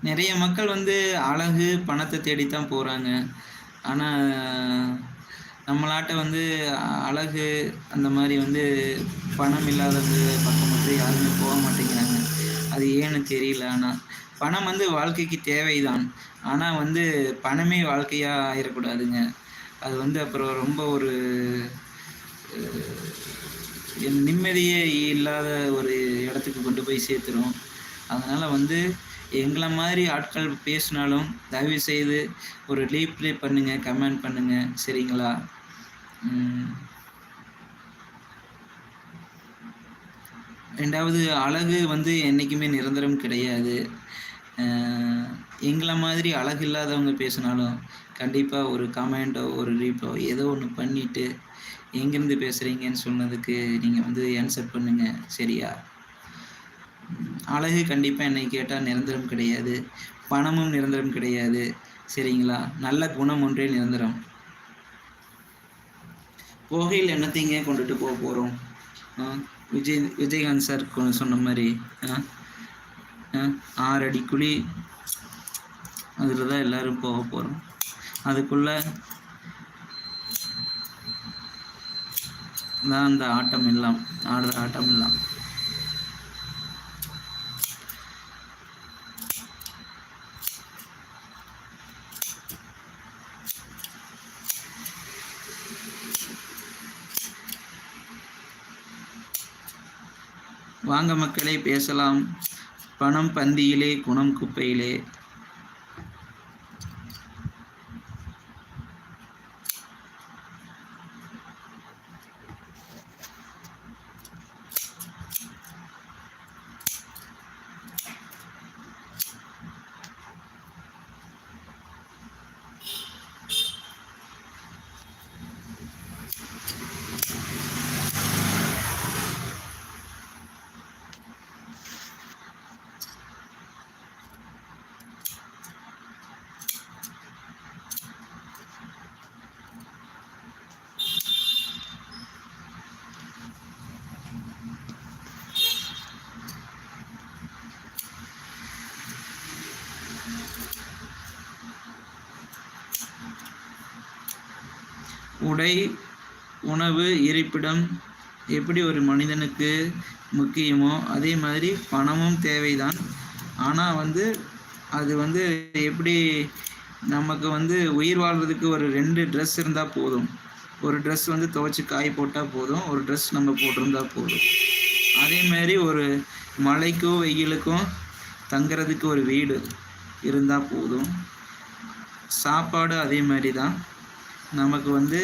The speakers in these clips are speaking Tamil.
நிறைய மக்கள் வந்து அழகு, பணத்த தேடித்தான் போறாங்க. ஆனா, நம்மளாட்ட வந்து அழகு அந்த மாரி வந்து பணம் இல்லாதவங்க பக்கம் வந்து யாருமே போக மாட்டேங்கிறாங்க. அது ஏன்னு தெரியல ஆனா. பணம் வந்து வாழ்க்கைக்கு தேவைதான். ஆனா வந்து பணமே வாழ்க்கையா ஆயிறக்கூடாதுங்க. அது வந்து அப்புறம் ரொம்ப ஒரு நிம்மதியே இல்லாத ஒரு இடத்துக்கு கொண்டு போய் சேர்த்துரும். அதனால வந்து எங்கள மாரி ஆட்கள் பேசினாலும், தயவு செய்து ஒரு ரீப்ளை பண்ணுங்க, கமெண்ட் பண்ணுங்க. சரிங்களா? ம். 2வது அழகு வந்து என்னைக்குமே நிரந்தரம் கிடையாது. அ எங்கள மாதிரி அழகு இல்லாதவங்க பேசினாலும், கண்டிப்பா ஒரு கமெண்டோ, ஒரு ரீப்ளோ ஏதோ ஒண்ணு பண்ணிட்டு, எங்கேருந்து பேசுறீங்கன்னு சொன்னதுக்கு நீங்க வந்து ஆன்சர் பண்ணுங்க. சரியா? அழகு கண்டிப்பா என்னை கேட்டா நிரந்தரம் கிடையாது. பணமும் நிரந்தரம் கிடையாது. சரிங்களா? நல்ல குணம் ஒன்றே நிரந்தரம். போகையில் என்னத்தைங்க கொண்டுட்டு போறோம்? ஆ விஜயகாந்த் சார் சொன்ன மாரி, ஆ ஆ 6 அடி குழி அதில தான் எல்லாரும் போறோம். அதுக்குள்ள தான் அந்த ஆட்டம் எல்லாம், ஆடுற ஆட்டம் எல்லாம். வாங்க மக்களே பேசலாம். பணம் பந்தியிலே, குணம் குப்பையிலே. உடை, உணவு, இருப்பிடம் எப்படி ஒரு மனிதனுக்கு முக்கியமோ, அதே மாதிரி பணமும் தேவைதான். ஆனா வந்து, அது வந்து எப்படி நமக்கு வந்து உயிர் வாழ்றதுக்கு ஒரு 2 ட்ரெஸ் இருந்தா போதும். ஒரு ட்ரெஸ் வந்து துவைச்சு காய போட்டா போதும். ஒரு ட்ரெஸ் நம்ம போட்டிருந்தா போதும். அதே மாரி ஒரு மழைக்கும், வெயிலுக்கும் தங்குறதுக்கு ஒரு வீடு இருந்தா போதும். சாப்பாடு அதே மாரி தான். நமக்கு வந்து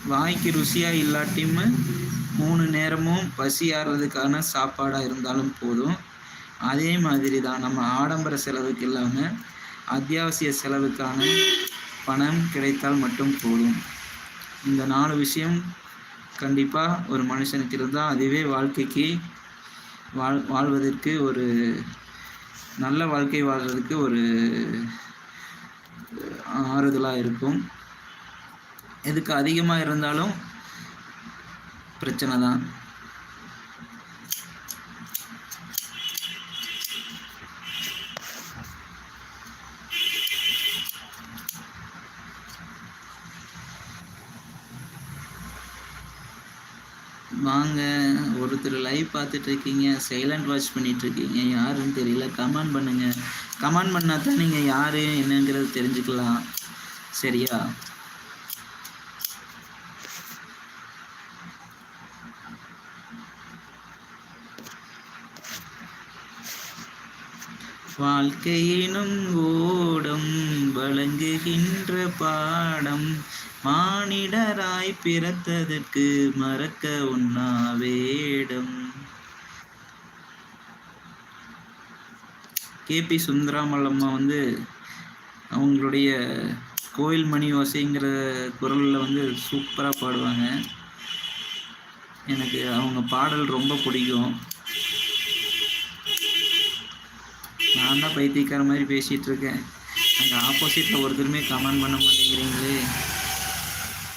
வாய்க்கு ருசியா இல்லாட்டியுமே 3 நேரமும் பசி ஆறுறதுக்கான சாப்பாடா இருந்தாலும் போதும். அதே மாதிரி தான் நம்ம ஆடம்பர செலவுக்கு இல்லாம, அத்தியாவசிய செலவுக்கான பணம் கிடைத்தால் மட்டும் போதும். இந்த 4 விஷயம் கண்டிப்பா ஒரு மனுஷனுக்கு இருந்தா, அதுவே வாழ்க்கைக்கு வாழ்வதற்கு ஒரு நல்ல வாழ்க்கை வாழ்றதுக்கு ஒரு ஆறுதலா இருக்கும். இதுக்கு அதிகமா இருந்தாலும் பிரச்சனை தான். வாங்க, ஒருத்தர் லைவ் பார்த்துட்டு இருக்கீங்க, சைலண்ட் வாட்ச் பண்ணிட்டு இருக்கீங்க. யாருன்னு தெரியல. கமெண்ட் பண்ணுங்க. கமெண்ட் பண்ணா தான் நீங்க யாரு என்னங்கிறது தெரிஞ்சுக்கலாம். சரியா? வாழ்க்கையினும் ஓடம் வழங்குகின்ற பாடம், மானிடராய் பிறந்ததற்கு மறக்க உண்ணா வேடம். கேபி சுந்தராமல் அம்மா வந்து அவங்களுடைய கோயில் மணி ஓசைங்கிற குரலில் வந்து சூப்பராக பாடுவாங்க. எனக்கு அவங்க பாடல் ரொம்ப பிடிக்கும். நான் தான் பைத்தியக்கார மாதிரி பேசிகிட்டு இருக்கேன். அங்கே ஆப்போசிட்டில் ஒருத்தருமே கமெண்ட் பண்ண மாட்டேங்கிறீங்களே.